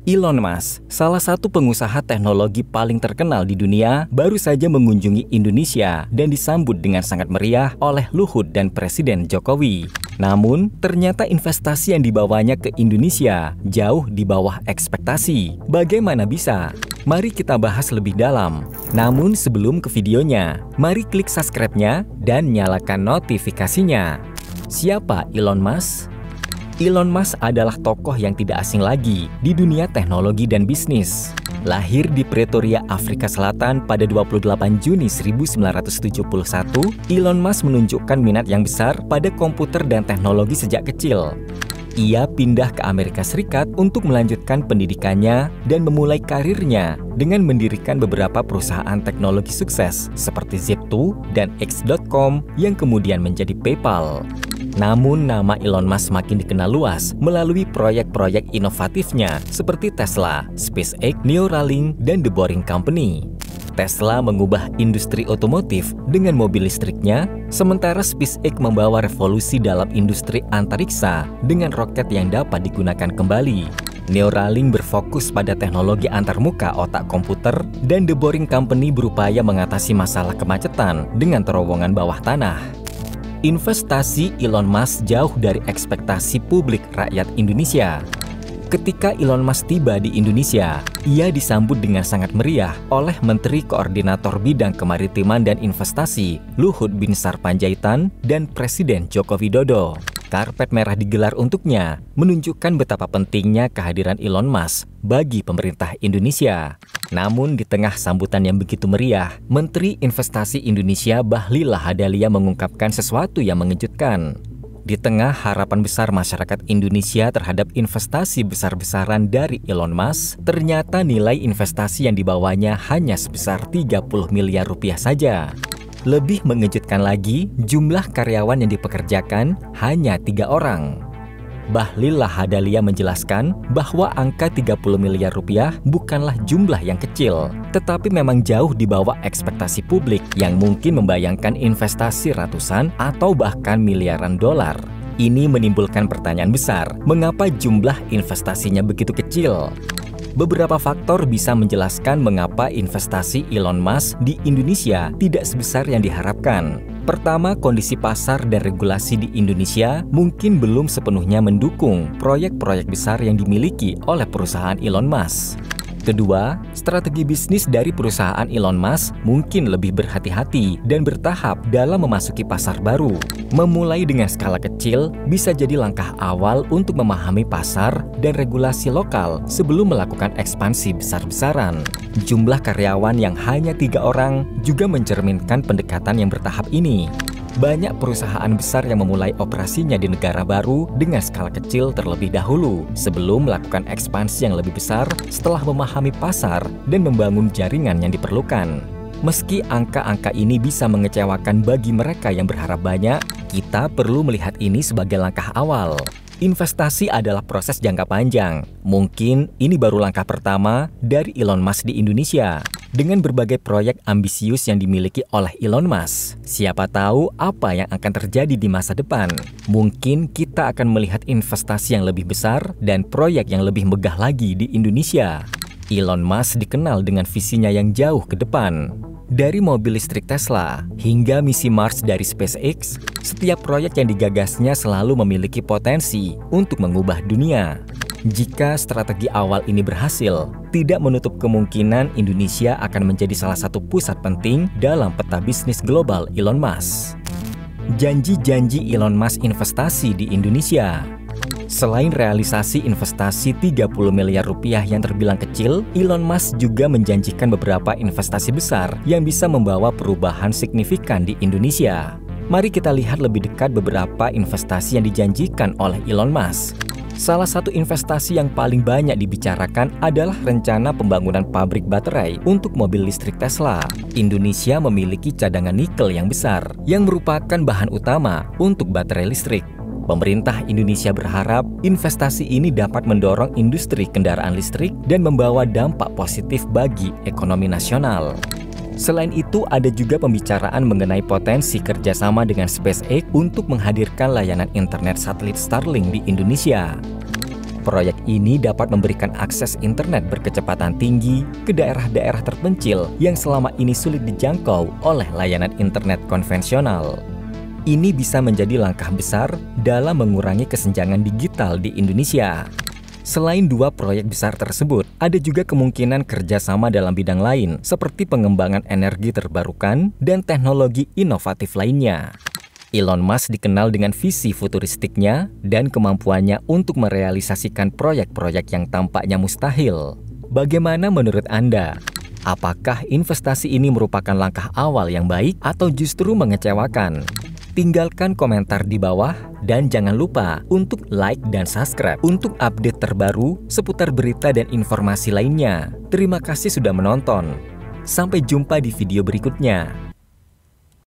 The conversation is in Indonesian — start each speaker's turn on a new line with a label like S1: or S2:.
S1: Elon Musk, salah satu pengusaha teknologi paling terkenal di dunia, baru saja mengunjungi Indonesia dan disambut dengan sangat meriah oleh Luhut dan Presiden Jokowi. Namun, ternyata investasi yang dibawanya ke Indonesia jauh di bawah ekspektasi. Bagaimana bisa? Mari kita bahas lebih dalam. Namun sebelum ke videonya, mari klik subscribe-nya dan nyalakan notifikasinya. Siapa Elon Musk? Elon Musk adalah tokoh yang tidak asing lagi di dunia teknologi dan bisnis. Lahir di Pretoria, Afrika Selatan pada 28 Juni 1971, Elon Musk menunjukkan minat yang besar pada komputer dan teknologi sejak kecil. Ia pindah ke Amerika Serikat untuk melanjutkan pendidikannya dan memulai karirnya dengan mendirikan beberapa perusahaan teknologi sukses seperti Zip2 dan X.com yang kemudian menjadi PayPal. Namun nama Elon Musk semakin dikenal luas melalui proyek-proyek inovatifnya seperti Tesla, SpaceX, Neuralink, dan The Boring Company. Tesla mengubah industri otomotif dengan mobil listriknya, sementara SpaceX membawa revolusi dalam industri antariksa dengan roket yang dapat digunakan kembali. Neuralink berfokus pada teknologi antarmuka otak komputer, dan The Boring Company berupaya mengatasi masalah kemacetan dengan terowongan bawah tanah. Investasi Elon Musk jauh dari ekspektasi publik rakyat Indonesia. Ketika Elon Musk tiba di Indonesia, ia disambut dengan sangat meriah oleh Menteri Koordinator Bidang Kemaritiman dan Investasi Luhut Binsar Panjaitan dan Presiden Joko Widodo. Karpet merah digelar untuknya, menunjukkan betapa pentingnya kehadiran Elon Musk bagi pemerintah Indonesia. Namun di tengah sambutan yang begitu meriah, Menteri Investasi Indonesia Bahlil Lahadalia mengungkapkan sesuatu yang mengejutkan. Di tengah harapan besar masyarakat Indonesia terhadap investasi besar-besaran dari Elon Musk, ternyata nilai investasi yang dibawanya hanya sebesar 30 miliar rupiah saja. Lebih mengejutkan lagi, jumlah karyawan yang dipekerjakan hanya 3 orang. Bahlil Lahadalia menjelaskan bahwa angka 30 miliar rupiah bukanlah jumlah yang kecil, tetapi memang jauh di bawah ekspektasi publik yang mungkin membayangkan investasi ratusan atau bahkan miliaran dolar. Ini menimbulkan pertanyaan besar, mengapa jumlah investasinya begitu kecil? Beberapa faktor bisa menjelaskan mengapa investasi Elon Musk di Indonesia tidak sebesar yang diharapkan. Pertama, kondisi pasar dan regulasi di Indonesia mungkin belum sepenuhnya mendukung proyek-proyek besar yang dimiliki oleh perusahaan Elon Musk. Kedua, strategi bisnis dari perusahaan Elon Musk mungkin lebih berhati-hati dan bertahap dalam memasuki pasar baru. Memulai dengan skala kecil bisa jadi langkah awal untuk memahami pasar dan regulasi lokal sebelum melakukan ekspansi besar-besaran. Jumlah karyawan yang hanya 3 orang juga mencerminkan pendekatan yang bertahap ini. Banyak perusahaan besar yang memulai operasinya di negara baru dengan skala kecil terlebih dahulu sebelum melakukan ekspansi yang lebih besar setelah memahami pasar dan membangun jaringan yang diperlukan. Meski angka-angka ini bisa mengecewakan bagi mereka yang berharap banyak, kita perlu melihat ini sebagai langkah awal. Investasi adalah proses jangka panjang. Mungkin ini baru langkah pertama dari Elon Musk di Indonesia. Dengan berbagai proyek ambisius yang dimiliki oleh Elon Musk, siapa tahu apa yang akan terjadi di masa depan. Mungkin kita akan melihat investasi yang lebih besar dan proyek yang lebih megah lagi di Indonesia. Elon Musk dikenal dengan visinya yang jauh ke depan. Dari mobil listrik Tesla hingga misi Mars dari SpaceX, setiap proyek yang digagasnya selalu memiliki potensi untuk mengubah dunia. Jika strategi awal ini berhasil, tidak menutup kemungkinan Indonesia akan menjadi salah satu pusat penting dalam peta bisnis global Elon Musk. Janji-janji Elon Musk investasi di Indonesia. Selain realisasi investasi 30 miliar rupiah yang terbilang kecil, Elon Musk juga menjanjikan beberapa investasi besar yang bisa membawa perubahan signifikan di Indonesia. Mari kita lihat lebih dekat beberapa investasi yang dijanjikan oleh Elon Musk. Salah satu investasi yang paling banyak dibicarakan adalah rencana pembangunan pabrik baterai untuk mobil listrik Tesla. Indonesia memiliki cadangan nikel yang besar, yang merupakan bahan utama untuk baterai listrik. Pemerintah Indonesia berharap investasi ini dapat mendorong industri kendaraan listrik dan membawa dampak positif bagi ekonomi nasional. Selain itu, ada juga pembicaraan mengenai potensi kerjasama dengan SpaceX untuk menghadirkan layanan internet satelit Starlink di Indonesia. Proyek ini dapat memberikan akses internet berkecepatan tinggi ke daerah-daerah terpencil yang selama ini sulit dijangkau oleh layanan internet konvensional. Ini bisa menjadi langkah besar dalam mengurangi kesenjangan digital di Indonesia. Selain dua proyek besar tersebut, ada juga kemungkinan kerjasama dalam bidang lain seperti pengembangan energi terbarukan dan teknologi inovatif lainnya. Elon Musk dikenal dengan visi futuristiknya dan kemampuannya untuk merealisasikan proyek-proyek yang tampaknya mustahil. Bagaimana menurut Anda? Apakah investasi ini merupakan langkah awal yang baik atau justru mengecewakan? Tinggalkan komentar di bawah dan jangan lupa untuk like dan subscribe untuk update terbaru seputar berita dan informasi lainnya. Terima kasih sudah menonton. Sampai jumpa di video berikutnya.